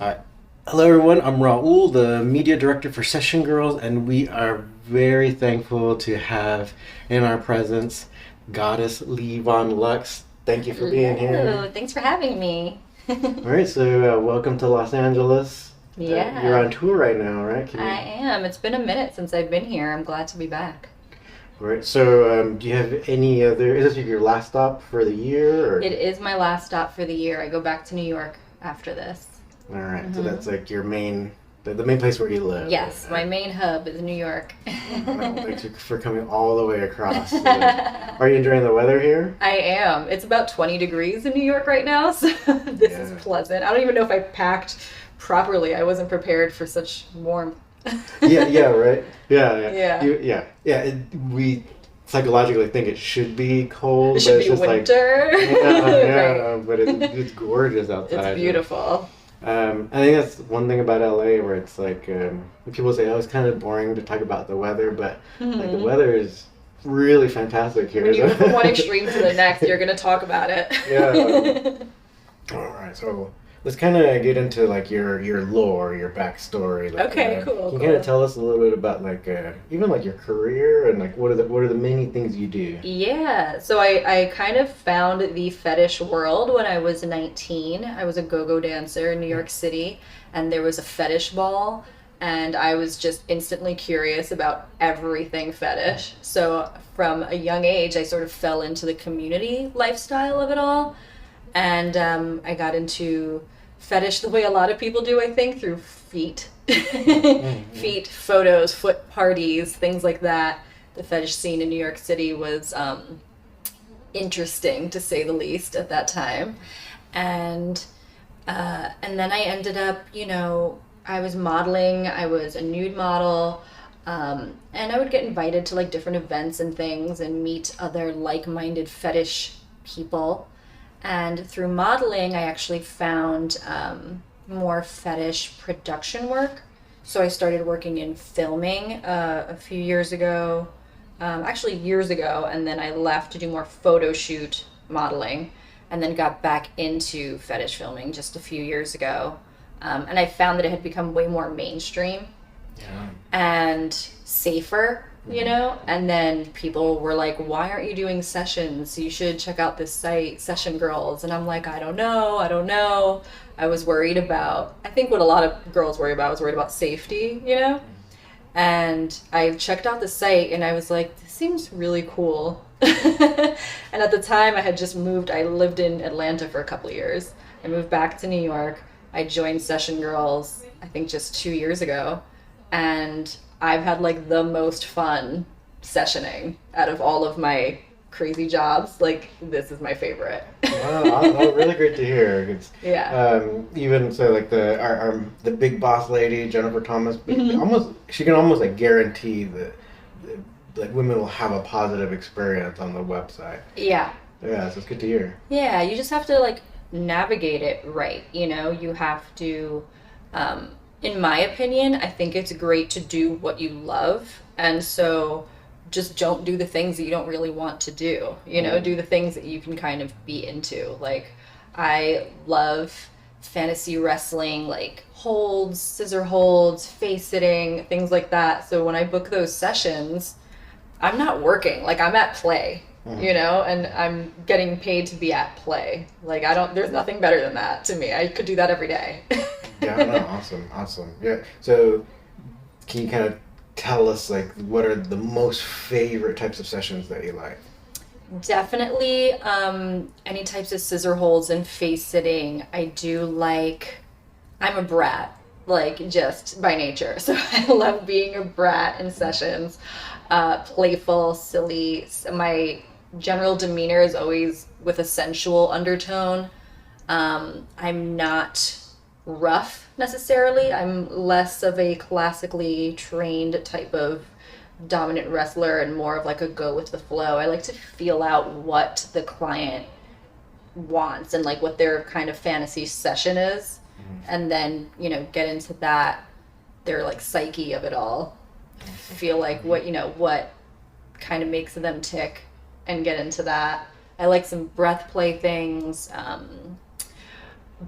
Uh, Hello, everyone. I'm Raul, the media director for Session Girls, and we are very thankful to have in our presence Goddess Lee Von Lux. Thank you for being Hello, here. thanks for having me. All right, so welcome to Los Angeles. You're Yeah, on tour right now, right? Can I you? am. It's been a minute since I've been here. I'm glad to be back. All right. So, do you have any other? Is this your last stop for the year, or? It is my last stop for the year. I go back to New York after this. All right. So that's hmm like your main, the main place where you live. Yes, my main hub is New York. Well, thanks for coming all the way across. Are you enjoying the weather here? I am. It's about 20 degrees in New York right now, so this is Yeah. pleasant. I don't even know if I packed properly. I wasn't prepared for such warmth. Yeah, right. Yeah. Yeah. We psychologically think it should be It cold, but should it's be just like, winter. Right. but it's gorgeous It's outside. beautiful. I think that's one thing about LA where it's like when people say, "Oh, it's kind of boring to talk about the weather," but like the Mhm. weather is really fantastic here. When you go from one extreme to the next, you're gonna talk about Yeah. it. All right, so let's kind of get into like your lore, your backstory. Like, Okay, cool, can you kind of cool. tell us a little bit about like even like your career and like what are the many things you do? Yeah, so I kind of found the fetish world when I was 19. I was a go-go dancer in New York City, and there was a fetish ball, and I was just instantly curious about everything fetish. So from a young age, I sort of fell into the community lifestyle of it all, and I got into fetish the way a lot of people do, I think, through feet. Mm-hmm. Feet, photos, foot parties, things like that. The fetish scene in New York City was interesting, to say the least, at that time. And and then I ended up, I was modeling. I was a nude model, and I would get invited to like different events and things, and meet other like-minded fetish people. And through modeling, I actually found more fetish production work. So I started working in filming a few years ago, actually years ago, and then I left to do more photo shoot modeling, and then got back into fetish filming just a few years ago. And I found that it had become way more mainstream Yeah. and safer, Mhm. And then people were like, why aren't you doing sessions? You should check out this site, Session Girls. And I'm like, I don't know. I was worried about, I think what a lot of girls worry about, I was worried about safety. And I checked out the site and I was like, this seems really cool. And at the time, I had just moved, I lived in Atlanta for a couple of years. I moved back to New York. I joined Session Girls, I think just 2 years ago. And I've had like the most fun sessioning out of all of my crazy jobs. Like, this is my favorite. Wow, really great to hear. It's Yeah. even so like the big boss lady Jennifer Thomas, hmm almost she can almost like guarantee that like women will have a positive experience on the website. Yeah. Yeah, so it's good to hear. Yeah, you just have to like navigate it right. You have to, in my opinion, I think it's great to do what you love. And so just don't do the things that you don't really want to do. Mm. Do the things that you can kind of be into. Like, I love fantasy wrestling, like holds, scissor holds, face sitting, things like that. So when I book those sessions, I'm not working. Like, I'm at play, Mm. and I'm getting paid to be at play. Like, there's nothing better than that to me. I could do that every day. Yeah, no, awesome. Yeah. So can you kind of tell us like what are the most favorite types of sessions that you like? Definitely any types of scissor holds and face sitting. I do like, I'm a brat, like just by nature. So I love being a brat in sessions. Playful, silly. My general demeanor is always with a sensual undertone. I'm not rough necessarily. I'm less of a classically trained type of dominant wrestler and more of like a go with the flow. I like to feel out what the client wants and like what their kind of fantasy session is, and then get into that, their like psyche of it all. Feel like what kind of makes them tick and get into that. I like some breath play things,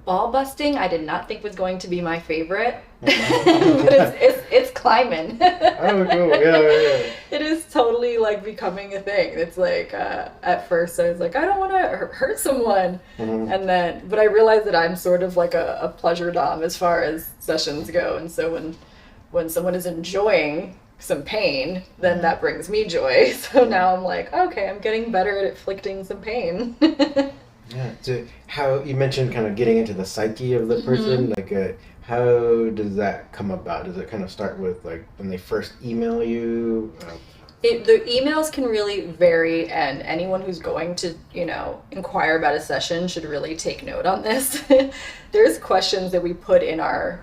ball busting, I did not think was going to be my favorite, but it's climbing. Oh, cool. Yeah. It is totally like becoming a thing. It's like at first I was like, I don't want to hurt someone, and then but I realized that I'm sort of like a pleasure dom as far as sessions go, and so when someone is enjoying some pain, then that brings me joy. So now I'm like, okay, I'm getting better at inflicting some pain. Yeah. So how you mentioned kind of getting into the psyche of the person, like how does that come about? Does it kind of start with like when they first email you? The emails can really vary, and anyone who's going to, inquire about a session should really take note on this. There's questions that we put in our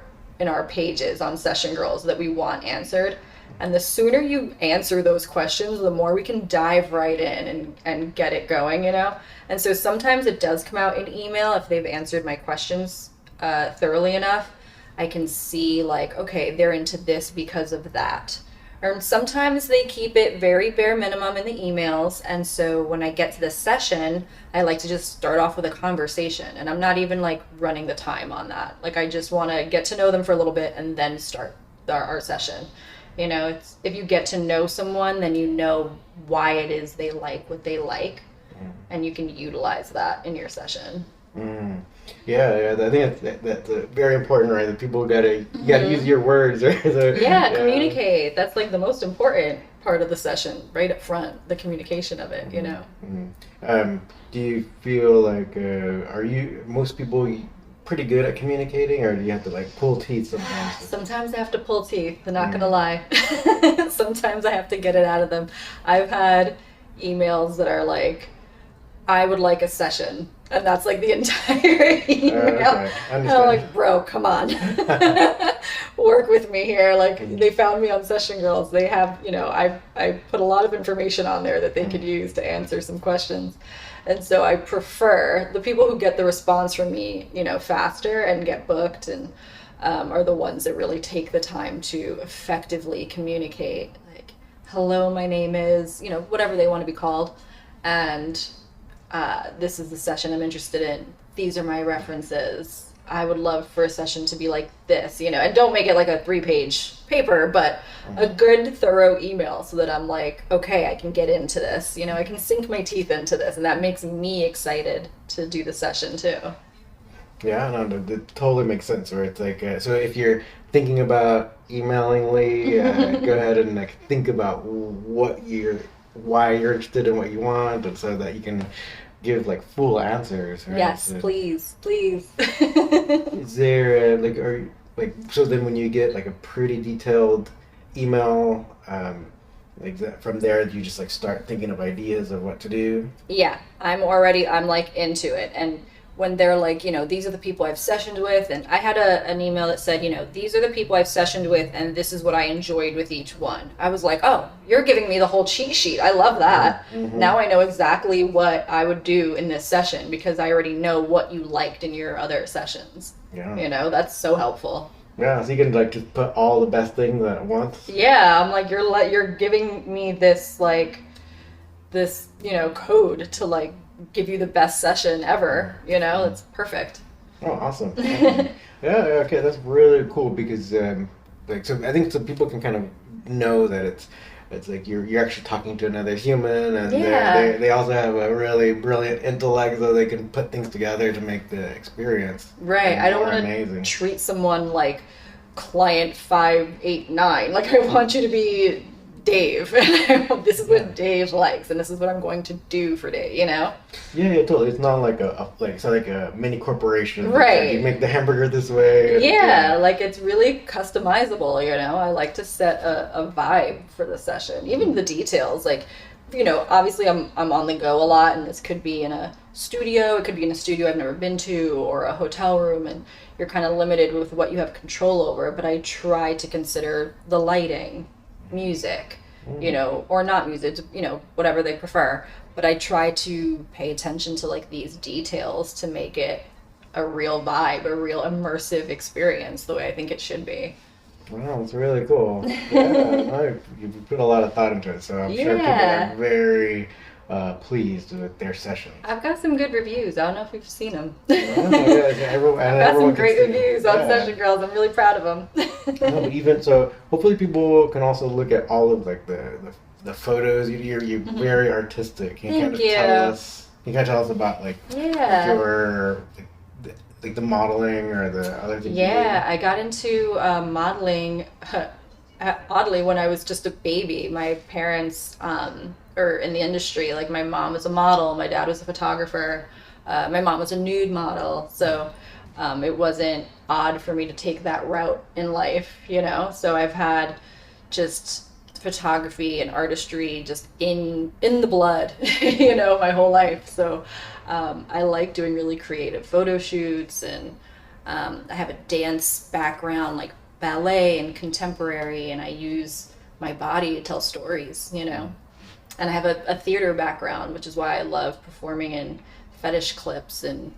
pages on Session Girls that we want answered. And the sooner you answer those questions, the more we can dive right in and get it going, And so sometimes it does come out in email if they've answered my questions thoroughly enough. I can see like, okay, they're into this because of that. Or sometimes they keep it very bare minimum in the emails. And so when I get to the session, I like to just start off with a conversation. And I'm not even like running the time on that. Like I just want to get to know them for a little bit and then start our session. It's if you get to know someone, then you know why it is they like what they like, and you can utilize that in your session. Yeah, I think that's very important, right? That people gotta use your words, right? So, communicate. That's like the most important part of the session, right up front, the communication of it. Do you feel like most people pretty good at communicating, or do you have to like pull teeth sometimes? Sometimes I have to pull teeth, I'm not gonna lie. Sometimes I have to get it out of them. I've had emails that are like, I would like a session, and that's like the entire email. Okay. And I'm like, bro, come on. Work with me here. Like they found me on Session Girls. They have, I put a lot of information on there that they could use to answer some questions. And so I prefer the people who get the response from me, faster and get booked and are the ones that really take the time to effectively communicate. Like, hello, my name is, whatever they want to be called. And this is the session I'm interested in. These are my references. I would love for a session to be like this, and don't make it like a 3-page paper, but a good thorough email so that I'm like, okay, I can get into this, I can sink my teeth into this, and that makes me excited to do the session too. Yeah, no, that totally makes sense. Where it's like, so if you're thinking about emailing Lee, go ahead and like think about why you're interested in what you want, and so that you can give like full answers. Right? Yes, so, please. Is there so then when you get like a pretty detailed email, like that, from there you just like start thinking of ideas of what to do? Yeah, I'm like into it, and when they're like, these are the people I've sessioned with, and I had an email that said, these are the people I've sessioned with, and this is what I enjoyed with each one. I was like, oh, you're giving me the whole cheat sheet. I love that. Now I know exactly what I would do in this session because I already know what you liked in your other sessions. Yeah. That's so helpful. Yeah, so you can like just put all the best things at once. Yeah, I'm like, you're giving me this like this code to like give you the best session ever. It's perfect. Oh, awesome. Yeah, okay, that's really cool because so I think so people can kind of know that it's like you're actually talking to another human, and they also have a really brilliant intellect, so they can put things together to make the experience right. I don't want to treat someone like client 589. Like I want you to be Dave. This is what Dave likes, and this is what I'm going to do for Dave. Yeah, totally. It's not like it's not like a mini corporation. Right. Like you make the hamburger this way. Yeah, like it's really customizable. I like to set a vibe for the session, even the details. Like, obviously I'm on the go a lot, and this could be in a studio. It could be in a studio I've never been to, or a hotel room, and you're kind of limited with what you have control over. But I try to consider the lighting, music, or not music, whatever they prefer. But I try to pay attention to like these details to make it a real vibe, a real immersive experience the way I think it should be. Wow, it's really cool. Yeah, you put a lot of thought into it, so I'm sure people are very pleased with their sessions. I've got some good reviews. I don't know if you've seen them. Everyone, I've got some everyone can great see. reviews on Yeah. Session Girls. I'm really proud of them. No, but even so, hopefully people can also look at all of like the photos. You're very artistic. Can you kind of Thank tell you. us? Can you kind of tell us about like Yeah. your like the modeling or the other things you Yeah, I got into modeling oddly when I was just a baby. My parents are in the industry. Like my mom was a model, my dad was a photographer, my mom was a nude model. So it wasn't odd for me to take that route in life, you know? So I've had just photography and artistry just in the blood, you know, my whole life. So I like doing really creative photo shoots, and I have a dance background, like ballet and contemporary, and I use my body to tell stories, you know. And I have a theater background, which is why I love performing in fetish clips and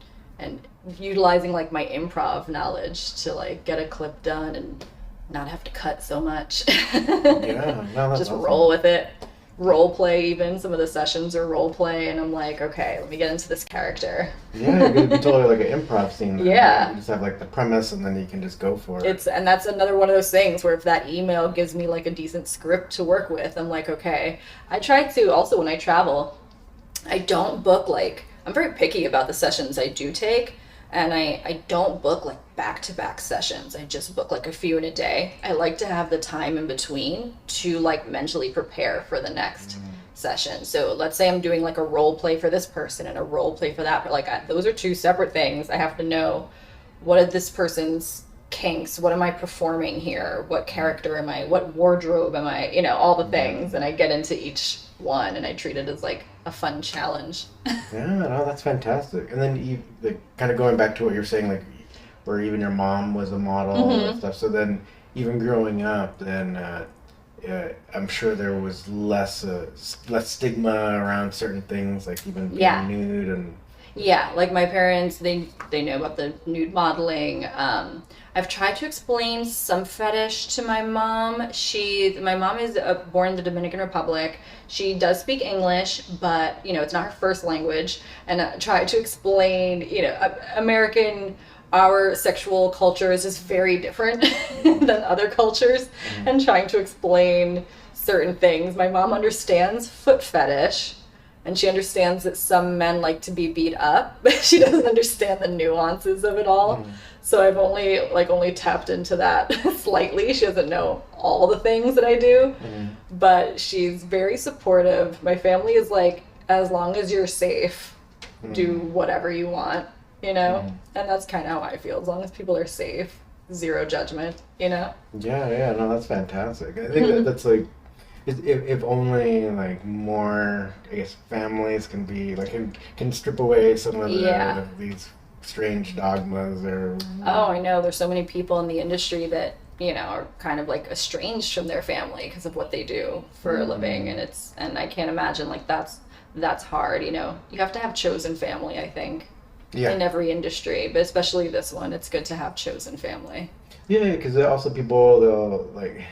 utilizing like my improv knowledge to like get a clip done and not have to cut so much. Yeah, no, that's Just awesome. roll with it. Role play, even some of the sessions are role play, and I'm like, okay, let me get into this character. Yeah, it could be totally like an improv scene. Then, Yeah. right? You just have like the premise, and then you can just go for it. And that's another one of those things where if that email gives me like a decent script to work with, I'm like, okay. I try to also when I travel, I don't book like I'm very picky about the sessions I do take, and I don't book like back to back sessions. I just book like a few in a day. I like to have the time in between to like mentally prepare for the next session. So let's say I'm doing like a role play for this person and a role play for that, but like those are two separate things. I have to know what are this person's kinks, what am I performing here, what character am I, what wardrobe am I, you know, all the things, and I get into each one and I treat it as like a fun challenge. Yeah, no, that's fantastic. And then you like kind of going back to what you're saying, like where even your mom was a model and stuff. So then even growing up, then I'm sure there was less stigma around certain things, like even being Yeah. nude and Yeah, like my parents, they know about the nude modeling. I've tried to explain some fetish to my mom. My mom is born in the Dominican Republic. She does speak English, but you know it's not her first language. And I try to explain, you know, our sexual culture is just very different than other cultures, and trying to explain certain things. My mom understands foot fetish. And she understands that some men like to be beat up, but she doesn't understand the nuances of it all. So I've only tapped into that slightly. She doesn't know all the things that I do, but she's very supportive. My family is like, as long as you're safe, do whatever you want, you know? And that's kind of how I feel. As long as people are safe, zero judgment, you know? yeah, no, that's fantastic. I think that's like if only like more, I guess, families can be like can strip away some of these strange dogmas or Oh, I know. There's so many people in the industry that, you know, are kind of like estranged from their family because of what they do for a living. And I can't imagine like that's hard, you know. You have to have chosen family, I think, in every industry, but especially this one. It's good to have chosen family. Yeah, because also people they'll like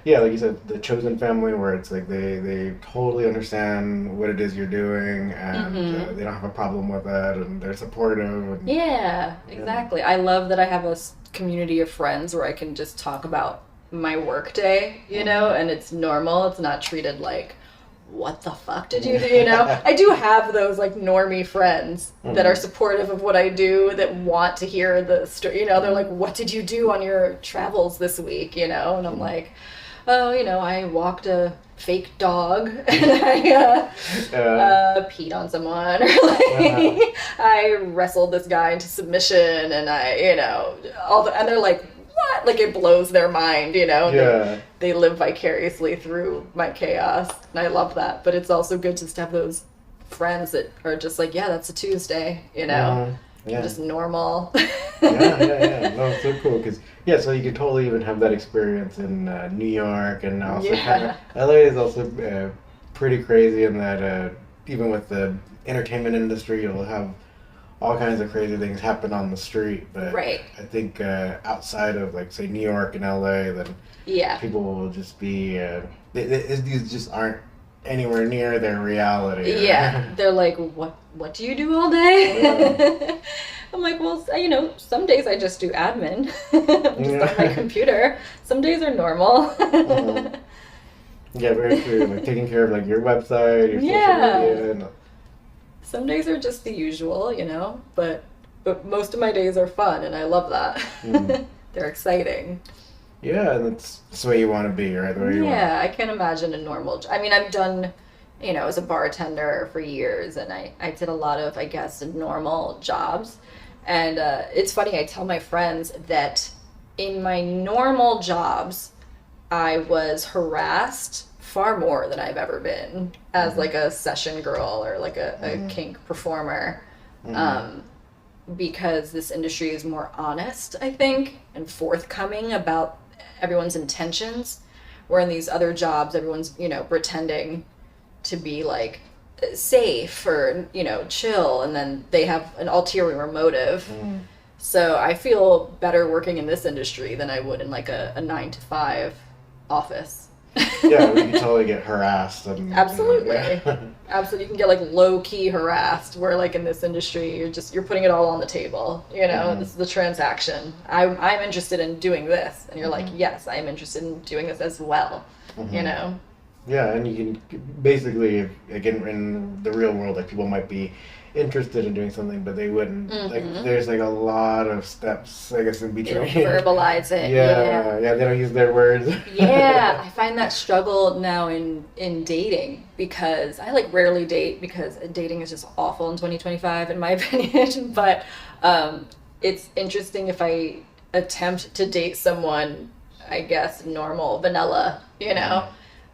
yeah, like you said, the chosen family where it's like they totally understand what it is you're doing and they don't have a problem with it and they're supportive. And, Yeah, exactly. I love that I have a community of friends where I can just talk about my work day, you know, and it's normal. It's not treated like, what the fuck did you do? You know, I do have those like normie friends that are supportive of what I do, that want to hear the story. You know, they're like, what did you do on your travels this week? You know, and I'm like, oh, you know, I walked a fake dog and I peed on someone, or like I wrestled this guy into submission, and I, you know, and they're like, what? Like it blows their mind, you know. Yeah. They live vicariously through my chaos, and I love that. But it's also good just to have those friends that are just like, yeah, that's a Tuesday, you know, Yeah. just normal. yeah. No, it's so cool because so you could totally even have that experience in New York, and also kind of LA is also pretty crazy in that even with the entertainment industry, you'll have all kinds of crazy things happen on the street. But Right. I think outside of like say New York and LA, then people will just be these just aren't anywhere near their reality. Yeah, they're like, what do you do all day? I'm like, well, some days I just do admin. I'm just on my computer. Some days are normal. Mhm. Yeah, very true. Like taking care of like your website, your social media. And, Some days are just the usual, but most of my days are fun, and I love that. Mhm. They're exciting. yeah, and that's the way you want to be, right? The way you want. Yeah, I can't imagine a normal. I mean, I've done, as a bartender for years, and I did a lot of, I guess, normal jobs. And it's funny, I tell my friends that in my normal jobs, I was harassed far more than I've ever been as like a session girl or like a kink performer. Because this industry is more honest, I think, and forthcoming about everyone's intentions. Where in these other jobs, everyone's, pretending to be like safe or, chill, and then they have an ulterior motive. So I feel better working in this industry than I would in like a 9 to 5 office. Yeah, we can totally get harassed. Absolutely. Yeah. Absolutely. You can get like low key harassed where like in this industry you're putting it all on the table. This is the transaction. I'm interested in doing this, and you're like, yes, I'm interested in doing this as well. Yeah, and you can basically, again, in the real world, like people might be interested in doing something, but they wouldn't. Like, there's like a lot of steps, I guess, in You between. verbalize it. Yeah, they don't use their words. Yeah, I find that struggle now in dating, because I like rarely date because dating is just awful in 2025 in my opinion. But it's interesting if I attempt to date someone, I guess, normal, vanilla,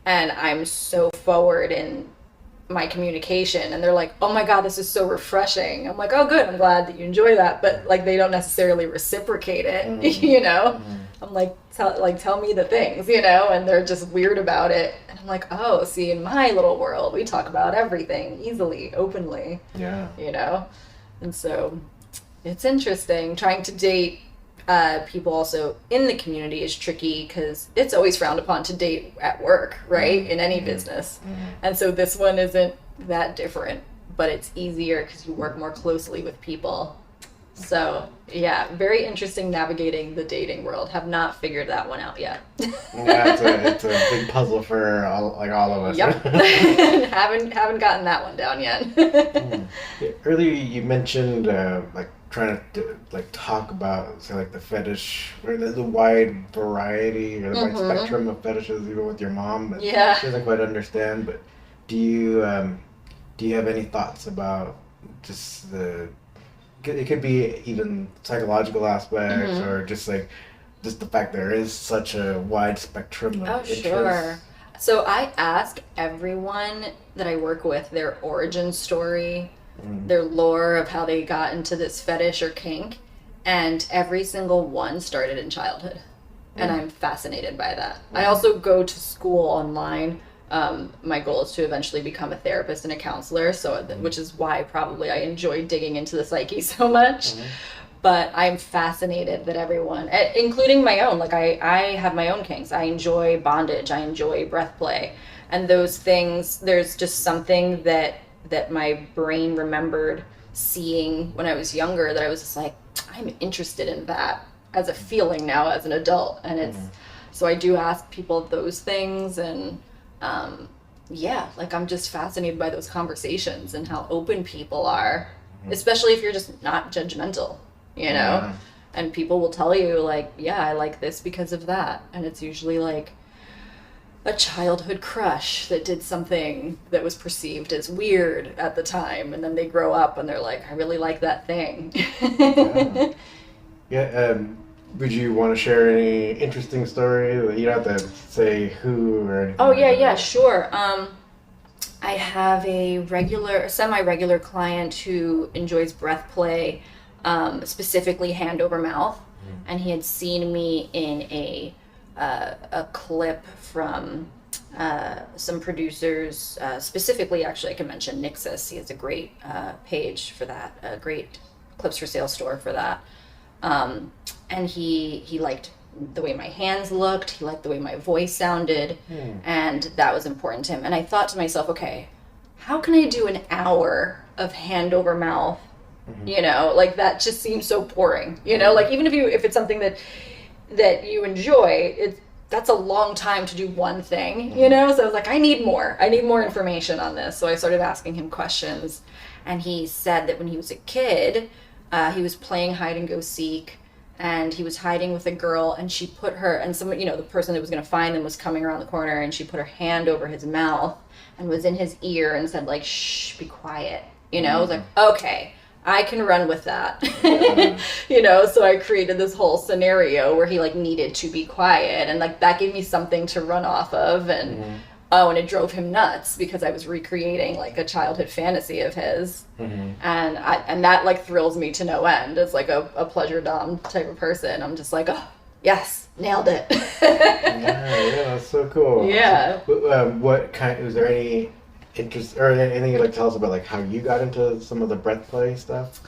and I'm so forward in my communication, and they're like, oh my god, this is so refreshing. I'm like, oh good, I'm glad that you enjoy that, but like they don't necessarily reciprocate it. I'm like, tell me the things, and they're just weird about it, and I'm like, oh, see, in my little world we talk about everything easily, openly. And so it's interesting trying to date people also in the community is tricky because it's always frowned upon to date at work, right? In any business. And so this one isn't that different, but it's easier because you work more closely with people. So yeah, very interesting navigating the dating world. Have not figured that one out yet. Yeah, it's a big puzzle for all of us. Yep. haven't gotten that one down yet. Yeah, earlier you mentioned like trying to like talk about, say, like the fetish or the wide variety or the wide spectrum of fetishes, even with your mom that she doesn't quite understand. But do you have any thoughts about just it could be even psychological aspects or just the fact there is such a wide spectrum of interests? Sure. So I ask everyone that I work with their origin story, their lore of how they got into this fetish or kink, and every single one started in childhood. And I'm fascinated by that. I also go to school online. My goal is to eventually become a therapist and a counselor, which is why probably I enjoy digging into the psyche so much. But I'm fascinated that everyone, including my own, like I have my own kinks. I enjoy bondage. I enjoy breath play. And those things, there's just something that my brain remembered seeing when I was younger that I was just like, I'm interested in that as a feeling now as an adult. And it's, so I do ask people those things, and like I'm just fascinated by those conversations and how open people are, especially if you're just not judgmental, and people will tell you like, yeah, I like this because of that. And it's usually like a childhood crush that did something that was perceived as weird at the time, and then they grow up and they're like, I really like that thing. Would you want to share any interesting story? You don't have to say who or anything. Oh yeah, sure. I have a semi-regular client who enjoys breath play, specifically hand over mouth, and he had seen me in a clip from some producers, specifically, actually, I can mention Nixus. He has a great page for that, a great clips for sale store for that. And he liked the way my hands looked. He liked the way my voice sounded. And that was important to him. And I thought to myself, okay, how can I do an hour of hand over mouth? You know, like that just seems so boring. You know, like even if it's something that you enjoy, that's a long time to do one thing, you know? So I was like, I need more information on this. So I started asking him questions, and he said that when he was a kid, he was playing hide and go seek, and he was hiding with a girl, and she put her, and someone, you know, the person that was going to find them was coming around the corner, and she put her hand over his mouth and was in his ear and said like, shh, be quiet. You know, I was like, okay, I can run with that. You know, so I created this whole scenario where he like needed to be quiet, and like that gave me something to run off of. And and it drove him nuts because I was recreating like a childhood fantasy of his. And that like thrills me to no end. It's like a pleasure dom type of person. I'm just like, oh yes, nailed it. Yeah, that's so cool. Yeah. So, what kind, is there any interest or anything you'd like to tell us about like how you got into some of the breath play stuff?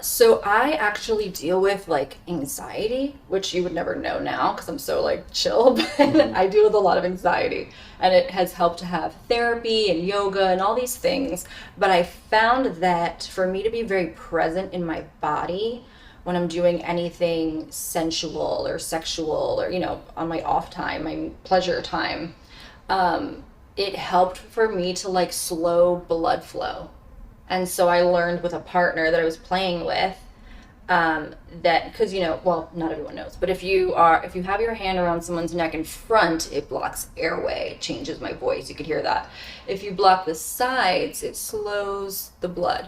So I actually deal with like anxiety, which you would never know now because I'm so like chill, but I deal with a lot of anxiety, and it has helped to have therapy and yoga and all these things. But I found that for me to be very present in my body when I'm doing anything sensual or sexual or, you know, on my off time, my pleasure time, it helped for me to like slow blood flow. And so I learned with a partner that I was playing with, that, because, you know, well, not everyone knows, but if you have your hand around someone's neck in front, it blocks airway, it changes my voice. You could hear that. If you block the sides, it slows the blood.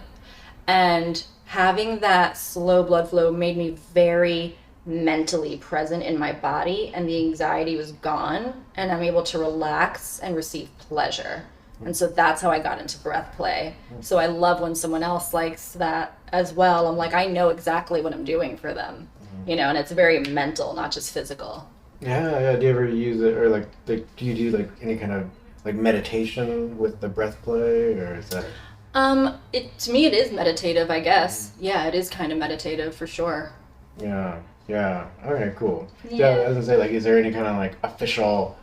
And having that slow blood flow made me very mentally present in my body, and the anxiety was gone, and I'm able to relax and receive pleasure. And so that's how I got into breath play. So I love when someone else likes that as well. I'm like, I know exactly what I'm doing for them, you know, and it's very mental, not just physical. Yeah. Do you ever use it, or like do you do like any kind of like meditation with the breath play, or is that? To me, it is meditative, I guess. Yeah, it is kind of meditative for sure. Yeah. Okay, cool. Yeah. I was gonna say, like, is there any kind of like official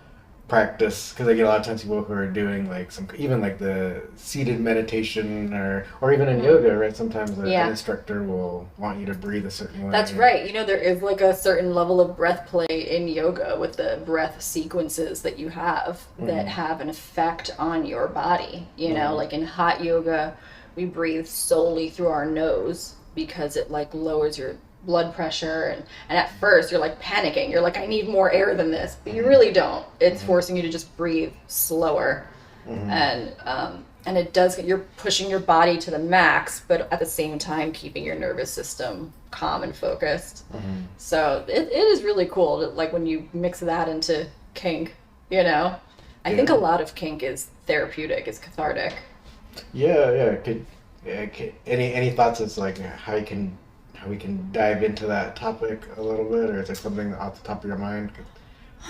practice, because I get a lot of times people who are doing like some, even like the seated meditation or even in yoga, right? Sometimes an instructor will want you to breathe a certain way. That's right. You know, there is like a certain level of breath play in yoga with the breath sequences that you have that have an effect on your body. You know, like in hot yoga, we breathe solely through our nose because it like lowers your blood pressure, and at first you're like panicking, you're like, I need more air than this, but you really don't. It's forcing you to just breathe slower. And it does, you're pushing your body to the max, but at the same time keeping your nervous system calm and focused. So it is really cool to, like, when you mix that into kink, you know. I think a lot of kink is therapeutic, is cathartic. Any thoughts as like how we can dive into that topic a little bit, or is there something off the top of your mind?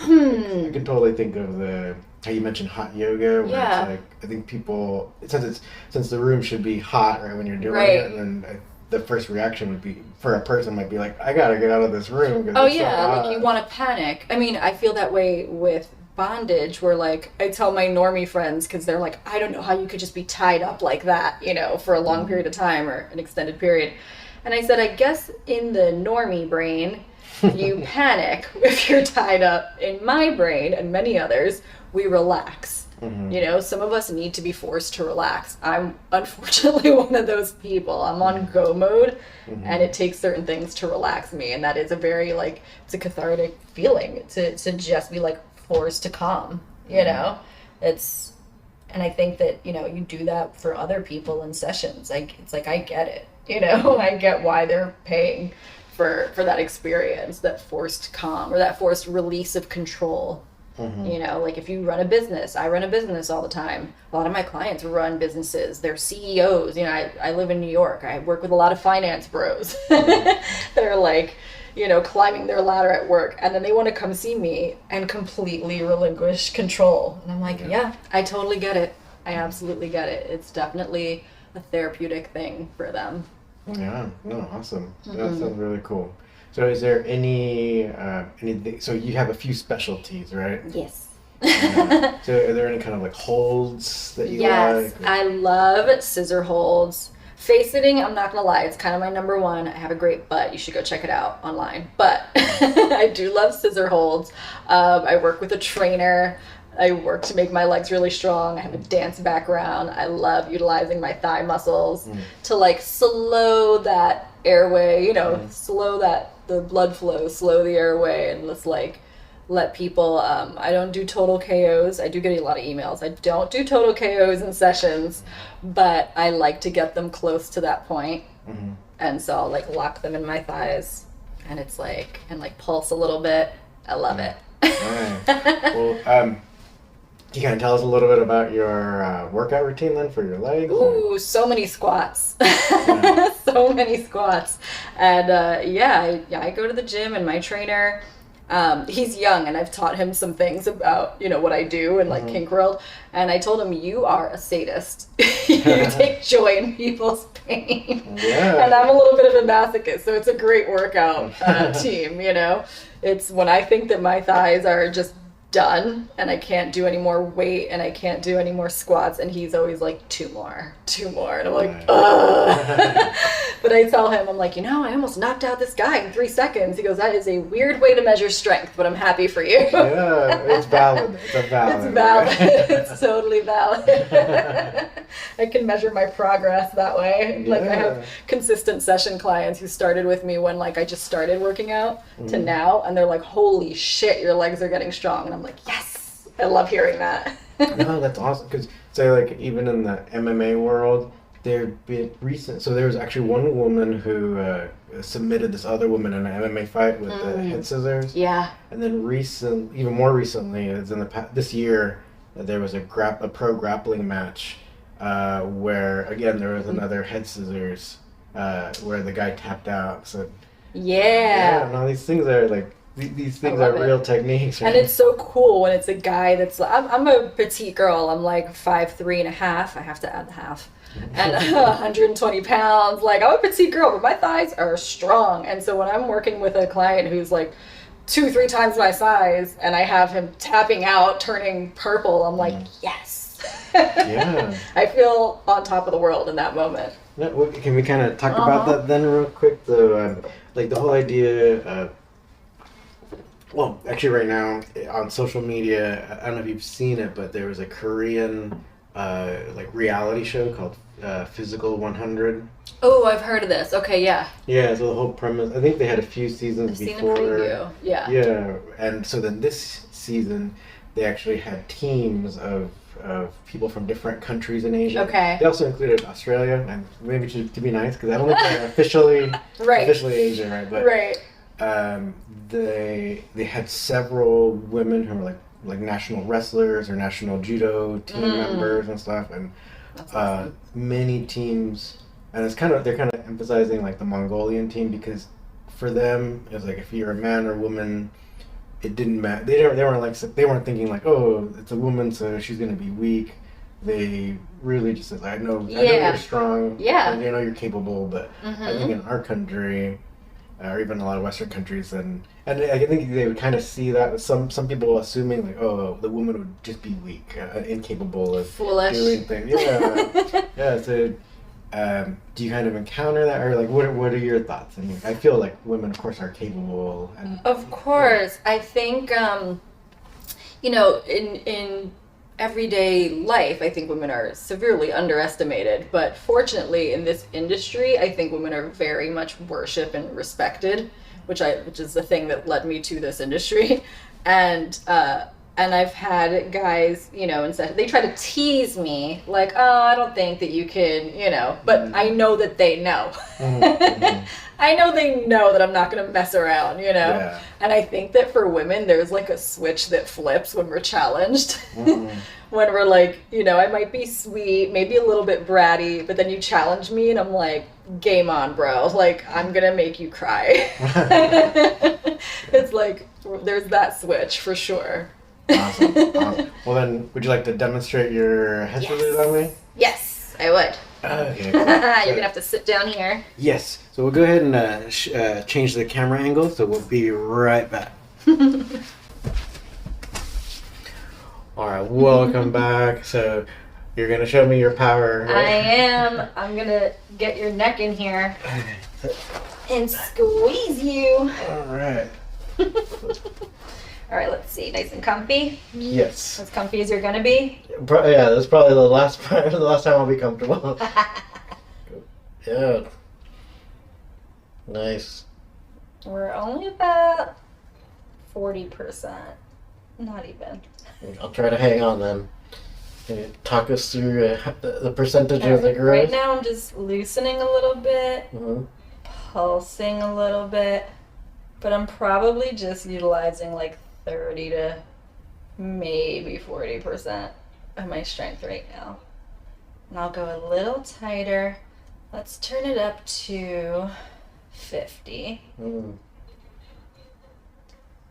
I can totally think of how you mentioned hot yoga, where it's like, I think people, since the room should be hot, right, when you're doing it, and then the first reaction would be, for a person, might be like, I gotta get out of this room. Oh yeah, like you want to panic. I mean, I feel that way with bondage, where like I tell my normie friends, because they're like, I don't know how you could just be tied up like that, you know, for a long period of time or an extended period. And I said, I guess in the normie brain, you panic if you're tied up. In my brain and many others, we relax. You know, some of us need to be forced to relax. I'm unfortunately one of those people. I'm on go mode, and it takes certain things to relax me. And that is a very, like, it's a cathartic feeling to just be like forced to calm, you know? And I think that, you know, you do that for other people in sessions. Like, it's like, I get it. You know, I get why they're paying for that experience, that forced calm or that forced release of control. You know, like if you run a business, I run a business all the time. A lot of my clients run businesses. They're CEOs. You know, I live in New York. I work with a lot of finance bros. They're like, you know, climbing their ladder at work. And then they want to come see me and completely relinquish control. And I'm like, yeah, I totally get it. I absolutely get it. It's definitely a therapeutic thing for them. Yeah, no, awesome. That sounds really cool. So is there anything, so you have a few specialties, right? Yes. So are there any kind of like holds that you Yes, like? I love scissor holds. Face sitting, I'm not gonna lie, it's kind of my number one. I have a great butt. You should go check it out online. But I do love scissor holds. I work with a trainer. I work to make my legs really strong. I have a dance background. I love utilizing my thigh muscles to like slow that airway, slow the blood flow, slow the airway, and just like let people. I don't do total KOs. I do get a lot of emails. I don't do total KOs in sessions, but I like to get them close to that point. And so I'll like lock them in my thighs, and it's like, and like pulse a little bit. I love it. Right. Well, can you kind of tell us a little bit about your workout routine then for your legs? Ooh, so many squats. So many squats. And I go to the gym, and my trainer, he's young, and I've taught him some things about, what I do in like kink world. And I told him, you are a sadist. You take joy in people's pain. Yeah. And I'm a little bit of a masochist, so it's a great workout team, It's when I think that my thighs are just done and I can't do any more weight and I can't do any more squats, and he's always like, two more, and I'm like, ugh. But I tell him, I'm like, I almost knocked out this guy in 3 seconds. He goes, that is a weird way to measure strength, but I'm happy for you. Yeah, it's valid. It's valid. It's totally valid. I can measure my progress that way. Like I have consistent session clients who started with me when like I just started working out to now, and they're like, holy shit, your legs are getting strong. And I'm like, yes, I love hearing that. No, that's awesome. Because so like even in the MMA world, there was actually one woman who submitted this other woman in an MMA fight with the head scissors. Yeah. And then even more recently, it's in this year, there was a pro grappling match where again there was another head scissors where the guy tapped out. So no, these things are like. These things are real techniques, right? And it's so cool when it's a guy that's I'm a petite girl. I'm like 5'3.5". I have to add the half. And 120 pounds. Like, I'm a petite girl, but my thighs are strong. And so when I'm working with a client who's like 2-3 times my size, and I have him tapping out, turning purple, I'm like, yes. Yeah. I feel on top of the world in that moment. Can we kind of talk about that then real quick? Like the whole idea well, actually right now on social media, I don't know if you've seen it, but there was a Korean like reality show called Physical 100. Oh, I've heard of this. Okay, yeah. Yeah, so the whole premise, I think they had a few seasons I've before. seen a preview. Yeah. Yeah, and so then this season, they actually had teams of people from different countries in Asia. Okay. They also included Australia, and maybe to be nice, because I don't think they're officially Asian, right? But right. They had several women who were like national wrestlers or national judo team members and stuff, and awesome. Many teams, and they're kind of emphasizing like the Mongolian team, because for them it's like if you're a man or woman, it didn't matter. They weren't thinking like, oh, it's a woman so she's gonna be weak. They really just said, I know you're strong, and I know you're capable, but I think in our country, or even a lot of Western countries, and I think they would kind of see that with some people assuming like, oh, the woman would just be weak, incapable of doing things. Yeah. So, do you kind of encounter that, or like, what are your thoughts? I mean, I feel like women, of course, are capable. Of course, I think in everyday life, I think women are severely underestimated, but fortunately in this industry, I think women are very much worshipped and respected, which is the thing that led me to this industry. And I've had guys, instead they try to tease me like, oh, I don't think that you can, but I know that they know. I know they know that I'm not going to mess around, Yeah. And I think that for women, there's like a switch that flips when we're challenged. When we're like, I might be sweet, maybe a little bit bratty, but then you challenge me and I'm like, game on, bro. Like, I'm going to make you cry. It's like, there's that switch for sure. Awesome. Well, then, would you like to demonstrate your head scissors on me? Yes, I would. Okay. You're Cool. gonna have to sit down here. Yes. So we'll go ahead and change the camera angle. So we'll be right back. All right. Welcome back. So you're gonna show me your power. Right? I am. I'm gonna get your neck in here and squeeze you. All right. All right, let's see. Nice and comfy. Yes. As comfy as you're gonna be. Yeah, that's probably the last time I'll be comfortable. Yeah. Nice. We're only about 40%. Not even. I'll try to hang on then. Can you talk us through the percentage of the growth? Right now, I'm just loosening a little bit, Mm-hmm. pulsing a little bit, but I'm probably just utilizing like 30 to maybe 40% of my strength right now. And I'll go a little tighter. Let's turn it up to 50. Mm.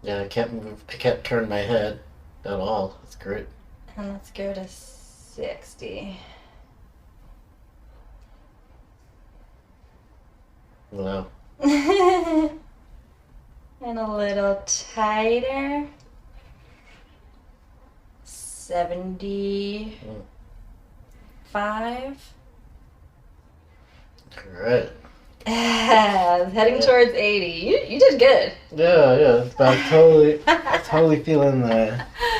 Yeah, I can't move. I can't turn my head at all. That's great. And let's go to 60. Wow. And a little tighter. 75. All right. Heading towards 80. You did good. Yeah. But I'm totally feeling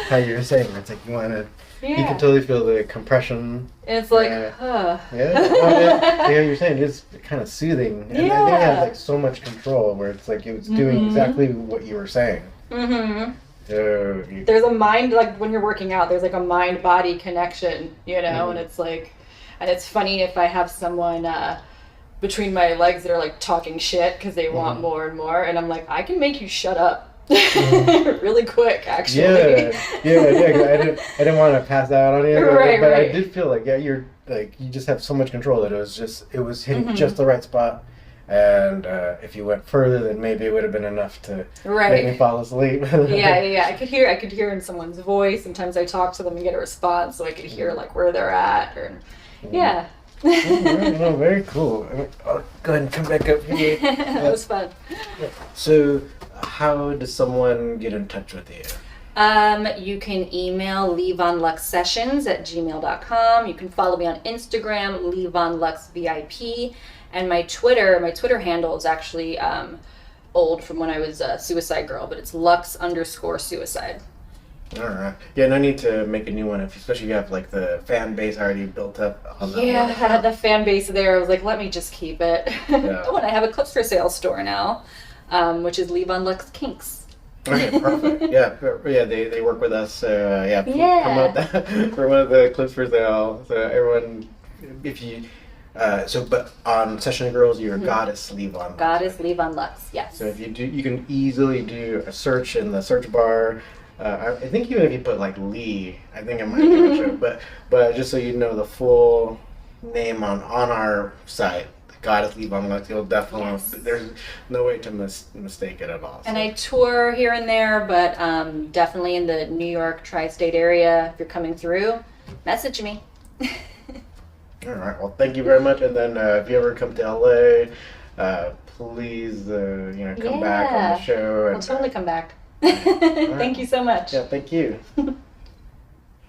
how you're saying. It's like you Yeah. can totally feel the compression. It's like, Yeah. Yeah, you're saying it's kind of soothing. And I think it has like so much control where it's like it was doing exactly what you were saying. Mm-hmm. So There's a mind, like when you're working out, there's like a mind-body connection, and it's like, and it's funny if I have someone between my legs that are like talking shit because they want more and more, and I'm like, I can make you shut up. Really quick, actually. Yeah. I didn't want to pass out on you, but I Right. did feel like you just have so much control that it was hitting just the right spot, and if you went further, then maybe it would have been enough to make me fall asleep. Yeah. I could hear in someone's voice. Sometimes I talk to them and get a response, so I could hear like where they're at, or yeah. No, very cool. I'll go ahead and come back up here. That was fun. So, how does someone get in touch with you? You can email levonluxsessions@gmail.com. You can follow me on Instagram, levonluxvip, and my Twitter handle is actually old from when I was a suicide girl, but it's lux_suicide. All right. Yeah, no need to make a new one, especially if you have like the fan base already built up on that. Yeah, I had the fan base there. I was like, let me just keep it. Yeah. Oh, and I have a clips for sale store now, which is Levon Lux Kinks. Okay, perfect. Yeah, they work with us. Promote that for one of the clips for sale. So everyone, if you, but on Session Girls, you're Goddess Levon. Goddess Levon Lux, yes. So if you do, you can easily do a search in the search bar. I think even if you put like Lee, I think it might be a show. But just so you know the full name on our site, Goddess Levon Lux, you'll definitely there's no way to mistake it at all. So. And I tour here and there, but definitely in the New York tri-state area. If you're coming through, message me. All right. Well, thank you very much. And then if you ever come to LA, please come back on the show. I'll totally come back. Thank you so much. Yeah, thank you.